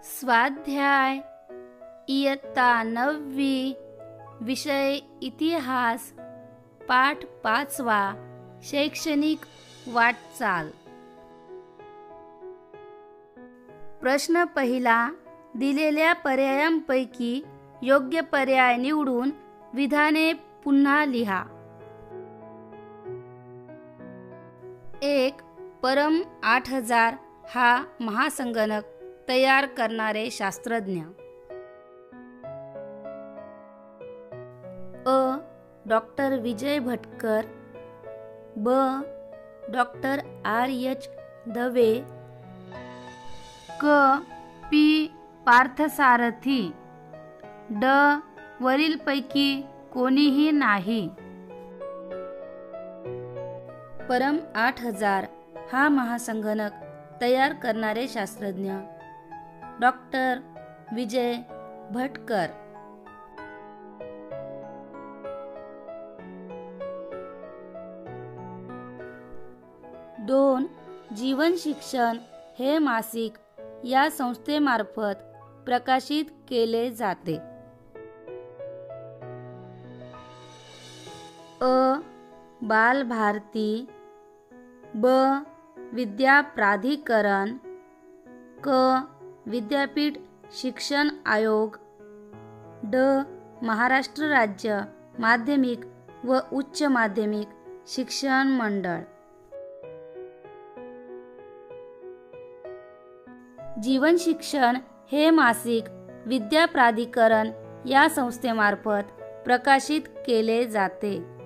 स्वाध्याय इयत्ता 9वी विषय इतिहास पाठ 5वा शैक्षणिक वाटचाल। प्रश्न पहिला, दिलेल्या पर्यायांपैकी योग्य पर्याय निवडून विधाने पुन्हा लिहा। 1. परम 8000 हा महासंगणक तयार करणारे शास्त्रज्ञ। अ. डॉक्टर विजय भटकर, ब. Doctor R.H. दवे, क. पी. पार्थसारथी, ड. वरीलपैकी कोणीही नाही। परम 8000 हा महासंगणक तयार करणारे शास्त्रज्ञ डॉक्टर विजय भटकर। 2. जीवन शिक्षण हे मासिक या संस्थेमार्फत प्रकाशित केले जाते। अ. बालभारती, ब. विद्या प्राधिकरण, क. विद्यापीठ शिक्षण आयोग, ड. महाराष्ट्र राज्य माध्यमिक व उच्च माध्यमिक शिक्षण मंडळ। जीवन शिक्षण हे मासिक विद्या प्राधिकरण या संस्थेमार्फत प्रकाशित केले जाते।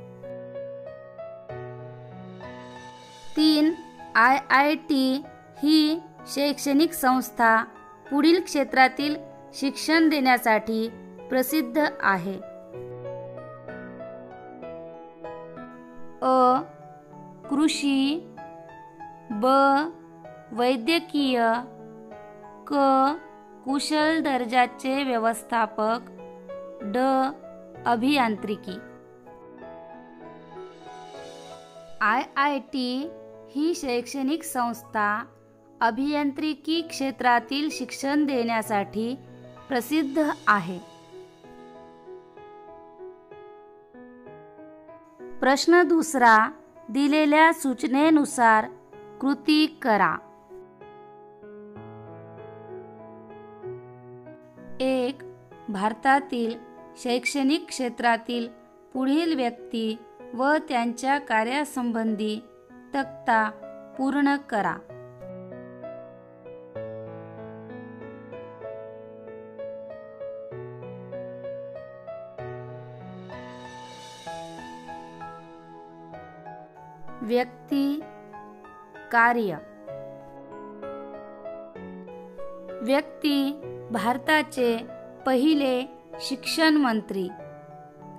3. IIT ही शैक्षणिक संस्था पुढील क्षेत्रातील शिक्षण देण्यासाठी प्रसिद्ध आहे। अ. कृषी, ब. वैद्यकीय, क. कुशल दर्जाचे व्यवस्थापक, ड. अभियांत्रिकी। IIT ही शैक्षणिक संस्था अभियांत्रिकी क्षेत्रातील शिक्षण देण्यासाठी प्रसिद्ध आहे। प्रश्न दुसरा, दिलेल्या सूचनेनुसार कृती करा। 1. भारतातील शैक्षणिक क्षेत्रातील पुढील व्यक्ती व त्यांच्या कार्यासंबंधी तक्ता पूर्ण करा। व्यक्ती, कार्य। व्यक्ती भारताचे पहिले शिक्षण मंत्री।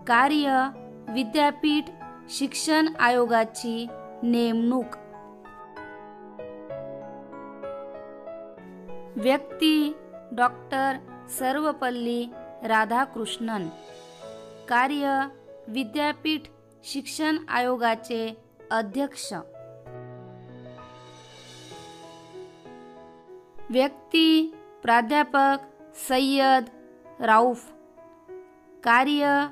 कार्य विद्यापीठ शिक्षण आयोगाची नेमणूक। व्यक्ती डॉक्टर सर्वपल्ली राधाकृष्णन। कार्य विद्यापीठ शिक्षण आयोगाचे अध्यक्ष। व्यक्ती प्राध्यापक सय्यद राऊफ। कार्य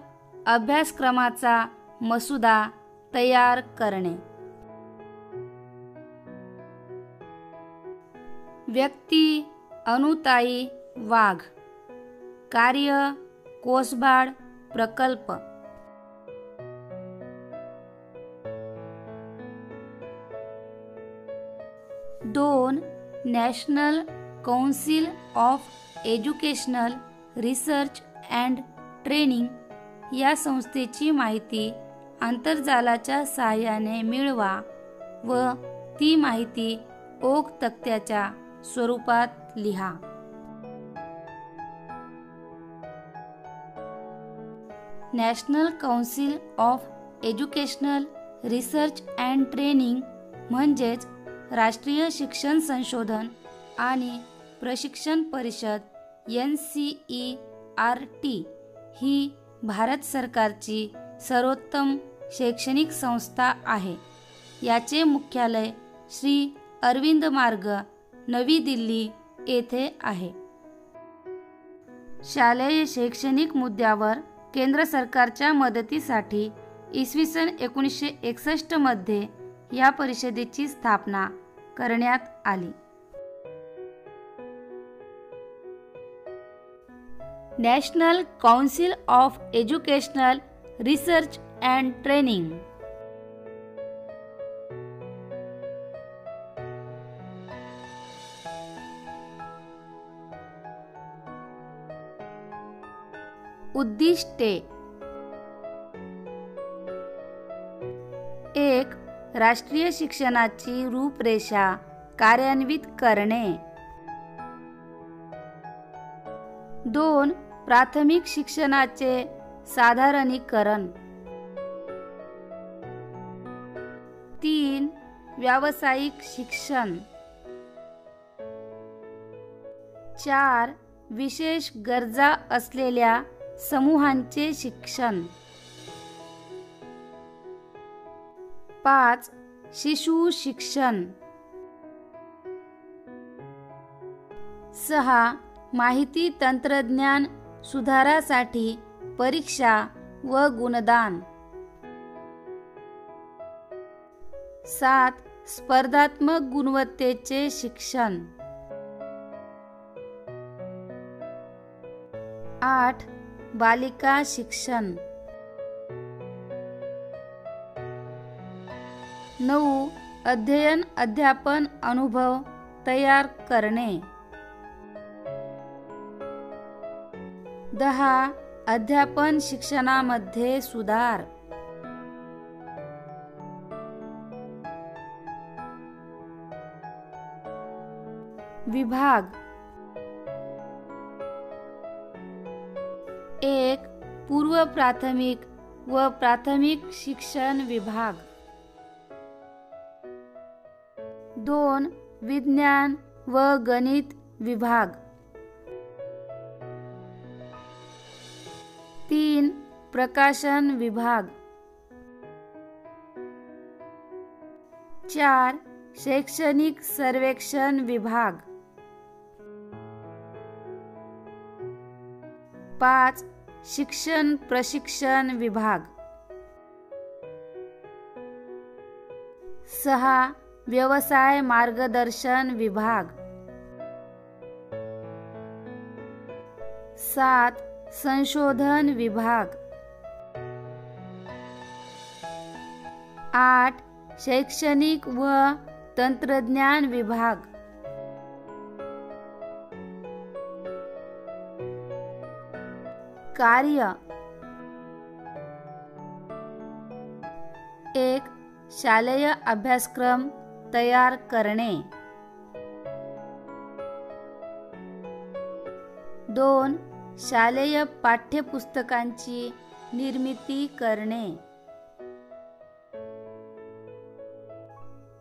अभ्यासक्रमाचा मसुदा तयार करणे। व्यक्ती अनुताई वाघ। कार्य कोसबाड प्रकल्प। दोन. National council of educational research and training या संस्थेची माहिती आंतरजालाच्या सहाय्याने मिळवा व ती माहिती ओक तक्त्याच्या स्वरूपात लिहा। National council of educational research and training म्हणजेच राष्ट्रीय शिक्षण संशोधन आणि प्रशिक्षण परिषद NCERT ही भारत सरकारची सर्वोत्तम शैक्षणिक संस्था आहे। याचे मुख्यालय श्री अरविंद मार्ग, नवी दिल्ली येथे आहे। शालेय शैक्षणिक मुद्द्यावर केंद्र सरकारच्या मदतीसाठी इसवी सन 1961 मध्ये या परिषदेची स्थापना करण्यात आली. National council of educational research and training. उद्दिष्टे. 1. राष्ट्रीय शिक्षणाची रूपरेषा कार्यान्वित करणे. 2. प्राथमिक शिक्षणाचे साधारणीकरण. 3. व्यावसायिक शिक्षण. 4. विशेष गरजा असलेल्या समूहांचे शिक्षण. 5. शिशु शिक्षण. 6. माहिती तंत्रज्ञान सुधारासाठी परीक्षा व गुणदान. 7. स्पर्धात्मक गुणवत्तेचे शिक्षण. 8. बालिका शिक्षण. 9. अध्ययन अध्यापन अनुभव तयार करणे. 10. अध्यापन शिक्षणामध्ये सुधार. 'विभाग' 1. पूर्व प्राथमिक व प्राथमिक शिक्षण विभाग. 2. विज्ञान व गणित विभाग. 3. प्रकाशन विभाग. 4. शैक्षणिक सर्वेक्षण विभाग. 5. शिक्षण प्रशिक्षण विभाग. 6. व्यवसाय मार्गदर्शन विभाग. 7. संशोधन विभाग. 8. शैक्षणिक व तंत्रज्ञान विभाग. 'कार्य' 1. शालेय अभ्यासक्रम तयार करणे. 2. शालेय पाठ्यपुस्तकांची निर्मिती करणे.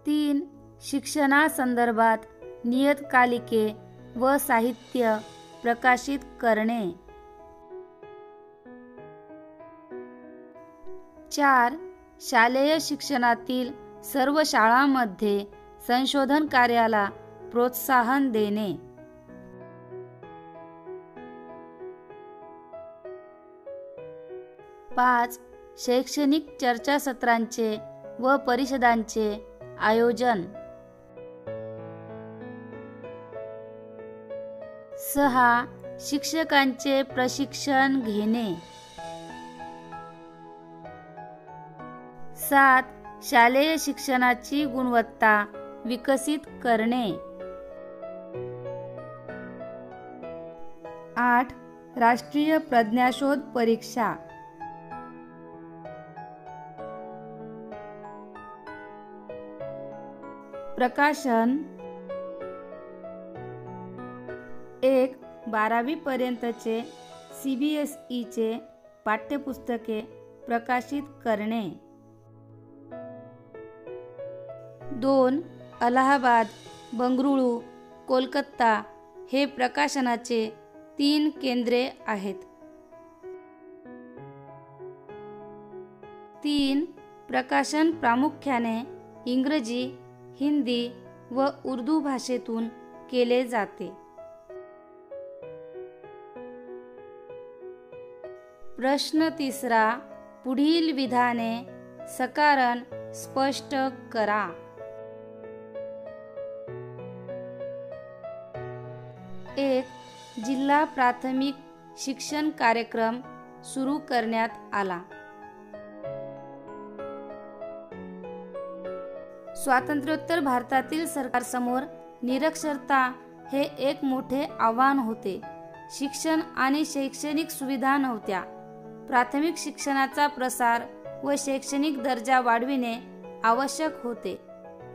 3. शिक्षणासंदर्भात नियतकालिके व साहित्य प्रकाशित करणे. 4. शालेय शिक्षणातील सर्व शाळांमध्ये संशोधन कार्याला प्रोत्साहन देणे. 5. शैक्षणिक चर्चासत्रांचे व परिषदांचे आयोजन. 6. शिक्षकांचे प्रशिक्षण घेणे. 7. शालेय शिक्षणाची गुणवत्ता विकसित करणे. 8. राष्ट्रीय प्रज्ञाशोध परीक्षा. प्रकाशन. 1. 12वी पर्यंतचे CBSEचे पाठ्यपुस्तके प्रकाशित करणे. 2. अलाहाबाद, बंगळुरू, कोलकाता हे प्रकाशनाचे 3 केंद्रे आहेत. 3. प्रकाशन प्रामुख्याने इंग्रजी, हिंदी व उर्दू भाषेतून केले जाते. प्रश्न तिसरा, पुढील विधाने सकारण स्पष्ट करा. 1. जिल्हा प्राथमिक शिक्षण कार्यक्रम सुरू करण्यात आला. स्वातंत्र्योत्तर भारतातील सरकारसमोर निरक्षरता हे एक मोठे आव्हान होते. शिक्षण आणि शैक्षणिक सुविधा नव्हत्या. प्राथमिक शिक्षणाचा प्रसार व शैक्षणिक दर्जा वाढविणे आवश्यक होते.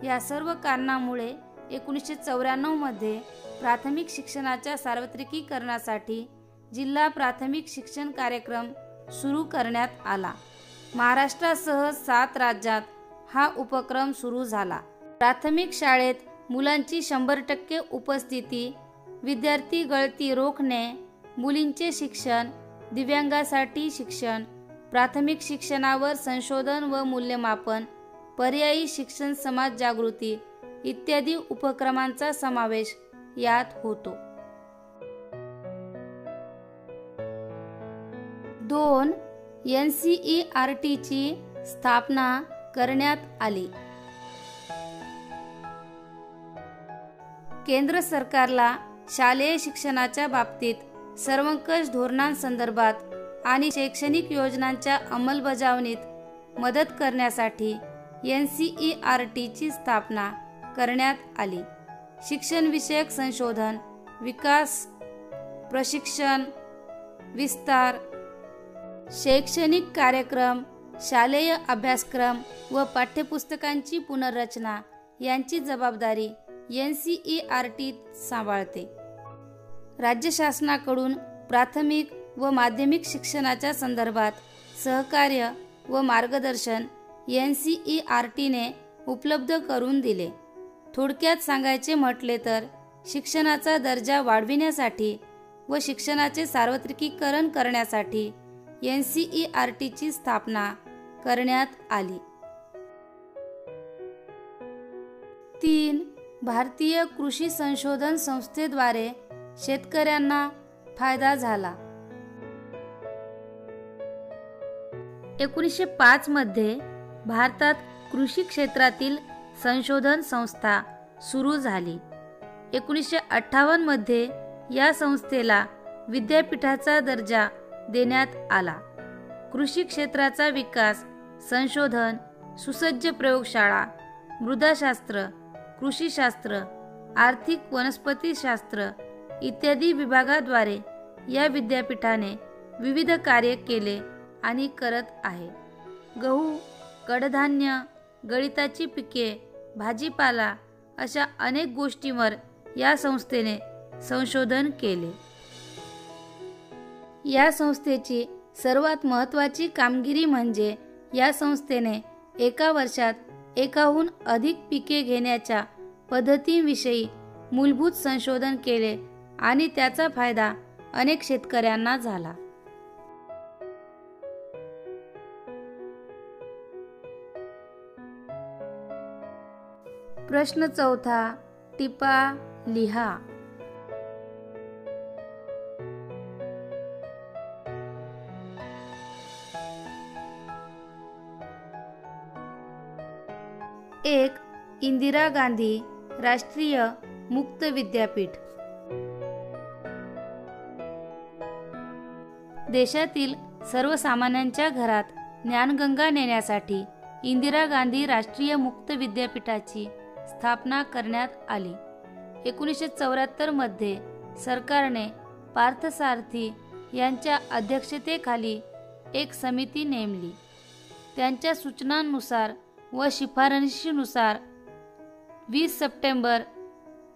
या सर्व कारणामुळे 1994 मध्ये प्राथमिक शिक्षणाच्या सार्वत्रिकीकरणासाठी जिल्हा प्राथमिक शिक्षण कार्यक्रम सुरू करण्यात आला. महाराष्ट्रासह 7 राज्यात हा उपक्रम सुरू झाला. प्राथमिक शाळेत मुलांची 100% उपस्थिती, विद्यार्थी गळती रोखणे, मुलींचे शिक्षण, दिव्यांगासाठी शिक्षण, प्राथमिक शिक्षणावर संशोधन व मूल्यमापन, पर्यायी शिक्षण, समाज जागृती इत्यादी उपक्रमांचा समावेश यात होतो. 2. NCERTची स्थापना करण्यात आली. केंद्र सरकारला शालेय शिक्षणाच्या बाबतीत सर्वंकष धोरणांसंदर्भात आणि शैक्षणिक योजनांच्या अंमलबजावणीत मदत करण्यासाठी NCERTची स्थापना करण्यात आली. शिक्षणविषयक संशोधन, विकास, प्रशिक्षण, विस्तार, शैक्षणिक कार्यक्रम, शालेय अभ्यासक्रम व पाठ्यपुस्तकांची पुनर्रचना यांची जबाबदारी NCERT सांभाळते. राज्य शासनाकडून प्राथमिक व माध्यमिक शिक्षणाच्या संदर्भात सहकार्य व मार्गदर्शन NCERTने उपलब्ध करून दिले. थोडक्यात सांगायचे म्हटले तर शिक्षणाचा दर्जा वाढविण्यासाठी व शिक्षणाचे सार्वत्रिकीकरण करण्यासाठी NCERTची स्थापना करण्यात आली. 3. भारतीय कृषी संशोधन संस्थेद्वारे शेतकऱ्यांना फायदा झाला. 1905 मध्ये भारतात कृषी क्षेत्रातील संशोधन संस्था सुरू झाली. 1958 मध्ये या संस्थेला विद्यापीठाचा दर्जा देण्यात आला. कृषी क्षेत्राचा विकास, संशोधन, सुसज्ज प्रयोगशाळा, मृदाशास्त्र, कृषीशास्त्र, आर्थिक वनस्पतीशास्त्र इत्यादी विभागाद्वारे या विद्यापीठाने विविध कार्य केले आणि करत आहे. गहू, कडधान्य, गळीताची पिके, भाजीपाला अशा अनेक गोष्टींवर या संस्थेने संशोधन केले. या संस्थेची सर्वात महत्त्वाची कामगिरी म्हणजे या संस्थेने एका वर्षात एकाहून अधिक पिके घेण्याच्या पद्धतींविषयी मूलभूत संशोधन केले आणि त्याचा फायदा अनेक शेतकऱ्यांना झाला. प्रश्न चौथा, टिपा लिहा. एक, इंदिरा गांधी राष्ट्रीय मुक्त विद्यापीठ. देशातील सर्वसामान्यांच्या घरात ज्ञानगंगा नेण्यासाठी इंदिरा गांधी राष्ट्रीय मुक्त विद्यापीठाची स्थापना करण्यात आली. 1974 मध्ये सरकारने पार्थसारथी यांच्या अध्यक्षतेखाली एक समिती नेमली. त्यांच्या सूचनांनुसार व शिफारशीनुसार 20 सप्टेंबर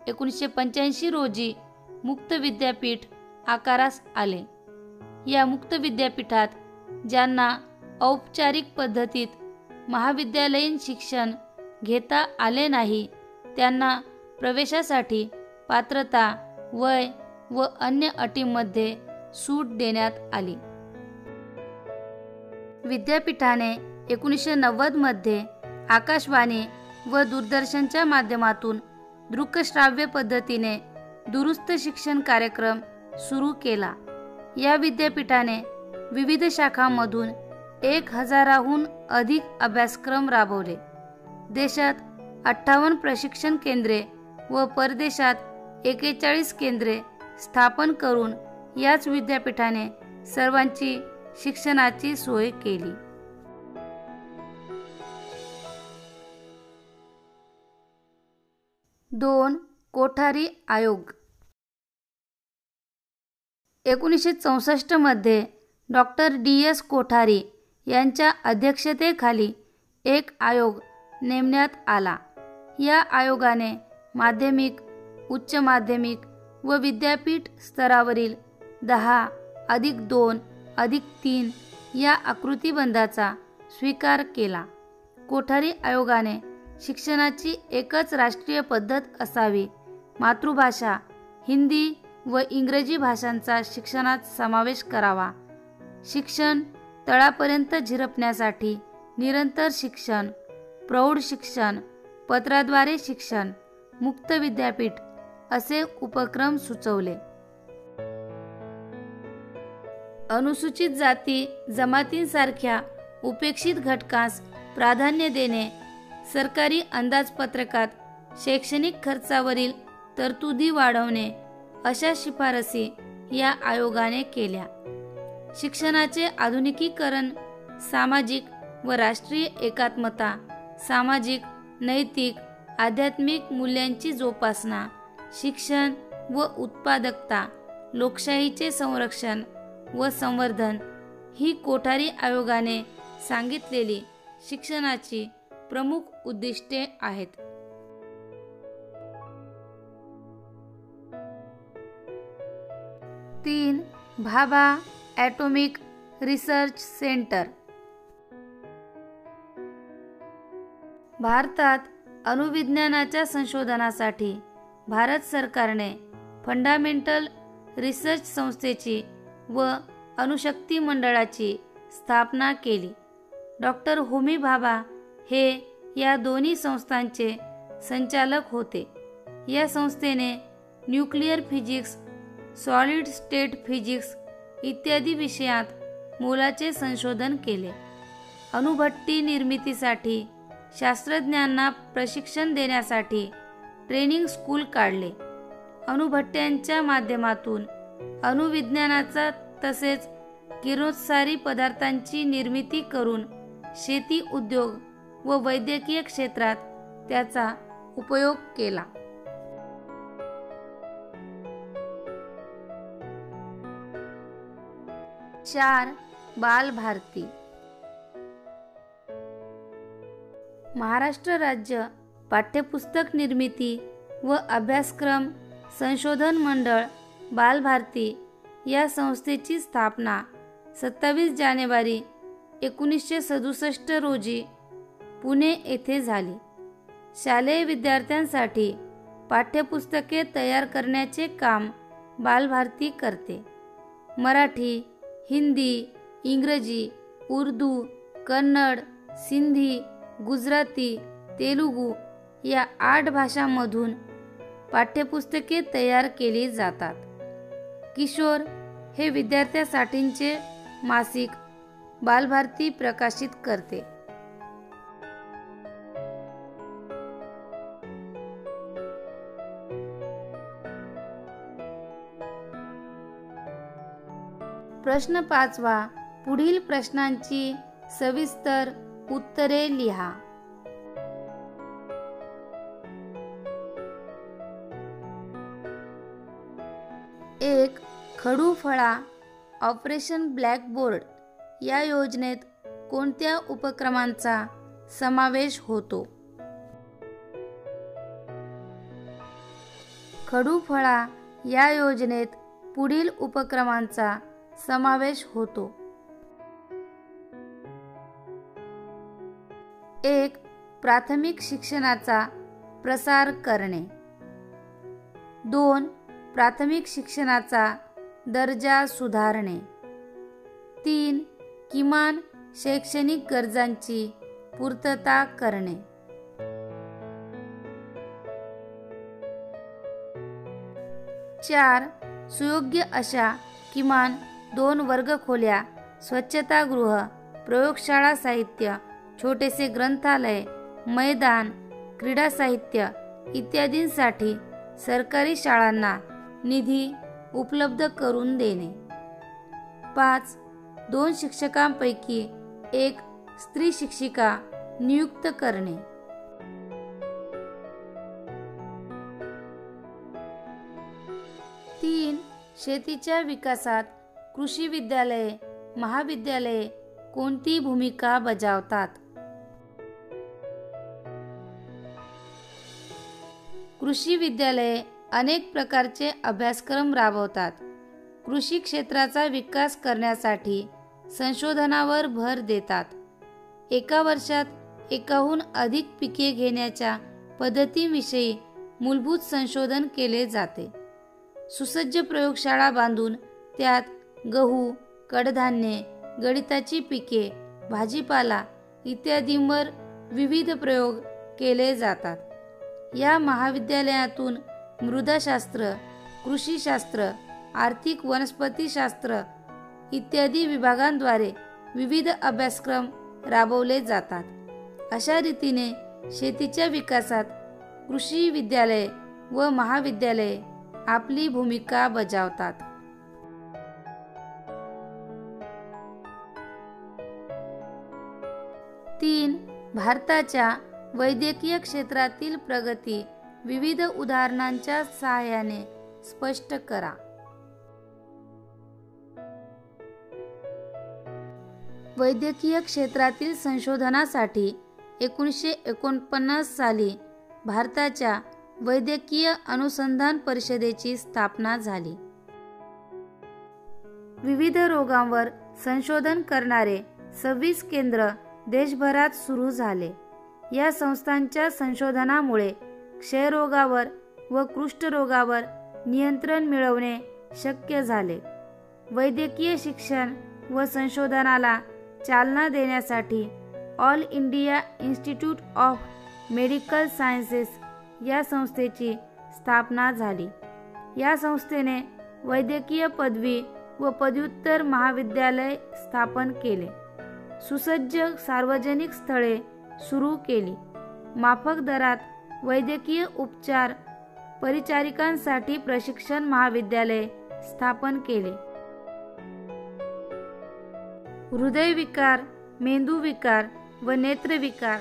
1985 रोजी मुक्त विद्यापीठ आकारास आले. या मुक्त विद्यापीठात ज्यांना औपचारिक पद्धतीत महाविद्यालयीन शिक्षण घेता आले नाही त्यांना प्रवेशासाठी पात्रता, वय व अन्य अटींमध्ये सूट देण्यात आली. विद्यापीठाने 1990 मध्ये आकाशवाणी व दूरदर्शनच्या माध्यमातून दृकश्राव्य पद्धतीने दुरुस्त शिक्षण कार्यक्रम सुरू केला. या विद्यापीठाने विविध शाखांमधून 1000हून अधिक अभ्यासक्रम राबवले. देशात 58 प्रशिक्षण केंद्रे व परदेशात 41 केंद्रे स्थापन करून याच विद्यापीठाने सर्वांची शिक्षणाची सोय केली. दोन कोठारी आयोग. 1964 मध्ये डॉक्टर DS कोठारी यांच्या अध्यक्षतेखाली एक आयोग नेमण्यात आला. या आयोगाने माध्यमिक, उच्च माध्यमिक व विद्यापीठ स्तरावरील 10+2+3 या आकृतिबंधाचा स्वीकार केला. कोठारी आयोगाने शिक्षणाची एकच राष्ट्रीय पद्धत असावी, मातृभाषा हिंदी व इंग्रजी भाषांचा शिक्षणात समावेश करावा, शिक्षण तळापर्यंत झिरपण्यासाठी निरंतर शिक्षण, प्रौढ शिक्षण, पत्राद्वारे शिक्षण, मुक्त विद्यापीठ असे उपक्रम सुचवले. अनुसूचित जाती जमातींसारख्या उपेक्षित घटकास प्राधान्य देणे, सरकारी अंदाजपत्रकात शैक्षणिक खर्चावरील तरतुदी वाढवणे अशा शिफारसी या आयोगाने केल्या. शिक्षणाचे आधुनिकीकरण, सामाजिक व राष्ट्रीय एकात्मता, सामाजिक, नैतिक, आध्यात्मिक मूल्यांची जोपासना, शिक्षण व उत्पादकता, लोकशाहीचे संरक्षण व संवर्धन ही कोठारी आयोगाने सांगितलेली शिक्षणाची प्रमुख उद्दिष्टे आहेत. 3. Bhabha atomic research centre. भारतात अणुविज्ञानाच्या संशोधनासाठी भारत सरकारने फंडामेंटल रिसर्च संस्थेची व अणुशक्ती मंडळाची स्थापना केली. डॉक्टर होमी भाभा हे या दोन्ही संस्थांचे संचालक होते. या संस्थेने nuclear physics, solid state physics इत्यादी विषयात मोलाचे संशोधन केले. अणुभट्टी निर्मितीसाठी शास्त्रज्ञांना प्रशिक्षण देण्यासाठी ट्रेनिंग स्कूल काढले. अणुभट्ट्यांच्या माध्यमातून अणुविज्ञानाचा तसेच किरणोत्सारी पदार्थांची निर्मिती करून शेती, उद्योग व वैद्यकीय क्षेत्रात त्याचा उपयोग केला. 4. बालभारती. महाराष्ट्र राज्य पाठ्यपुस्तक निर्मिती व अभ्यासक्रम संशोधन मंडळ बालभारती या संस्थेची स्थापना 27 जानेवारी 1967 रोजी पुणे येथे झाली. शालेय विद्यार्थ्यांसाठी पाठ्यपुस्तके तयार करण्याचे काम बालभारती करते. मराठी, हिंदी, इंग्रजी, उर्दू, कन्नड, सिंधी, गुजराती, तेलुगू या 8 भाषांमधून पाठ्यपुस्तके तयार केली जातात. किशोर हे विद्यार्थ्यांसाठीचे मासिक बालभारती प्रकाशित करते. प्रश्न 5. पुढील प्रश्नांची सविस्तर उत्तरे लिहा. 1. खडूफळा ऑपरेशन ब्लॅकबोर्ड या योजनेत कोणत्या उपक्रमांचा समावेश होतो? खडूफळा या योजनेत पुढील उपक्रमांचा समावेश होतो. 1. प्राथमिक शिक्षणाचा प्रसार करणे. 2. प्राथमिक शिक्षणाचा दर्जा सुधारणे. 3. किमान शैक्षणिक गरजांची पूर्तता करणे. 4. सुयोग्य अशा किमान 2 वर्गखोल्या स्वच्छतागृह, प्रयोगशाळा साहित्य, छोटेसे ग्रंथालय, मैदान, क्रीडा साहित्य इत्यादींसाठी सरकारी शाळांना निधी उपलब्ध करून देणे. 5. 2 शिक्षकांपैकी 1 स्त्री शिक्षिका नियुक्त करणे. 3. शेतीच्या विकासात कृषी विद्यालये, महाविद्यालये कोणती भूमिका बजावतात? कृषी विद्यालये अनेक प्रकारचे अभ्यासक्रम राबवतात. कृषी क्षेत्राचा विकास करण्यासाठी संशोधनावर भर देतात. एका वर्षात एकाहून अधिक पिके घेण्याच्या पद्धतींविषयी मूलभूत संशोधन केले जाते. सुसज्ज प्रयोगशाळा बांधून त्यात गहू, कडधान्ये, गळीताची पिके, भाजीपाला इत्यादींवर विविध प्रयोग केले जातात. या महाविद्यालयातून मृदाशास्त्र, कृषीशास्त्र, आर्थिक वनस्पतीशास्त्र इत्यादी विभागांद्वारे विविध अभ्यासक्रम राबवले जातात. अशा रीतीने शेतीच्या विकासात कृषी विद्यालये व महाविद्यालये आपली भूमिका बजावतात. 3. भारताच्या वैद्यकीय क्षेत्रातील प्रगती विविध उदाहरणांच्या सहाय्याने स्पष्ट करा. वैद्यकीय क्षेत्रातील संशोधनासाठी 1949 साली भारताच्या वैद्यकीय अनुसंधान परिषदेची स्थापना झाली. विविध रोगांवर संशोधन करणारे 26 केंद्र देशभरात सुरू झाले. या संस्थांच्या संशोधनामुळे क्षयरोगावर व कुष्ठरोगावर नियंत्रण मिळवणे शक्य झाले. वैद्यकीय शिक्षण व संशोधनाला चालना देण्यासाठी all India institute of medical sciences या संस्थेची स्थापना झाली. या संस्थेने वैद्यकीय पदवी व पदव्युत्तर महाविद्यालय स्थापन केले. सुसज्ज सार्वजनिक स्थळे सुरू केली. माफक दरात वैद्यकीय उपचार परिचारिकांसाठी प्रशिक्षण महाविद्यालय स्थापन केले. हृदयविकार, मेंदूविकार व नेत्रविकार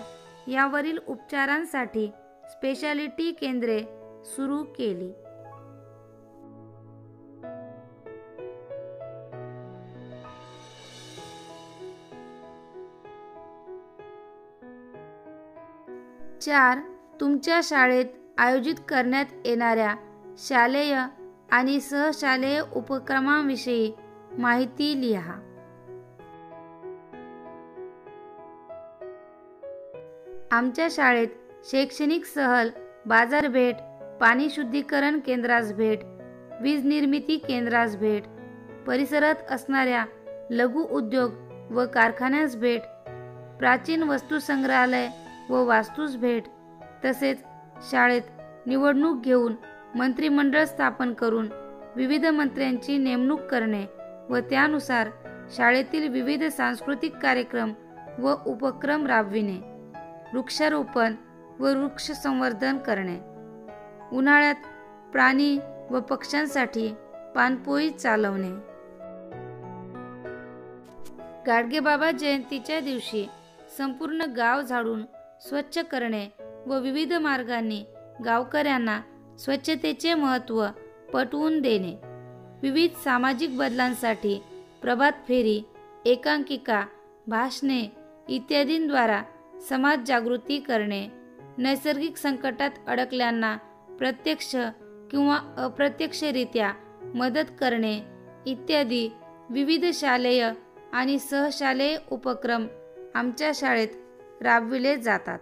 यावरील उपचारांसाठी स्पेशालिटी केंद्रे सुरू केली. चार, तुमच्या शाळेत आयोजित करण्यात येणाऱ्या शालेय आणि सहशालेय उपक्रमांविषयी माहिती लिहा. आमच्या शाळेत शैक्षणिक सहल, बाजारभेट, पाणी शुद्धीकरण केंद्रास भेट, वीज निर्मिती केंद्रास भेट, परिसरात असणाऱ्या लघु उद्योग व कारखान्यास भेट, प्राचीन वस्तू संग्रहालय व वास्तूस भेट, तसेच शाळेत निवडणूक घेऊन मंत्रिमंडळ स्थापन करून विविध मंत्र्यांची नेमणूक करणे व त्यानुसार शाळेतील विविध सांस्कृतिक कार्यक्रम व उपक्रम राबविणे, वृक्षारोपण व वृक्ष संवर्धन करणे, उन्हाळ्यात प्राणी व पक्ष्यांसाठी पाणपोई चालवणे, गाडगेबाबा जयंतीच्या दिवशी संपूर्ण गाव झाडून स्वच्छ करणे व विविध मार्गांनी गावकऱ्यांना स्वच्छतेचे महत्त्व पटवून देणे, विविध सामाजिक बदलांसाठी प्रभात फेरी, एकांकिका, भाषणे इत्यादींद्वारा समाज जागृती करणे, नैसर्गिक संकटात अडकल्यांना प्रत्यक्ष किंवा अप्रत्यक्षरित्या मदत करणे इत्यादी विविध शालेय आणि सहशालेय उपक्रम आमच्या शाळेत राबविले जातात.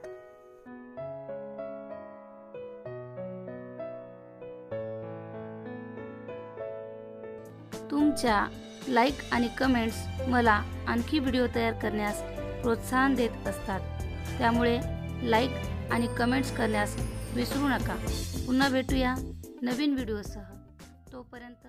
तुमच्या लाईक आणि कमेंट्स मला आणखी व्हिडिओ तयार करण्यास प्रोत्साहन देत असतात. त्यामुळे लाईक आणि कमेंट्स करण्यास विसरू नका. पुन्हा भेटूया नवीन व्हिडिओसह. तोपर्यंत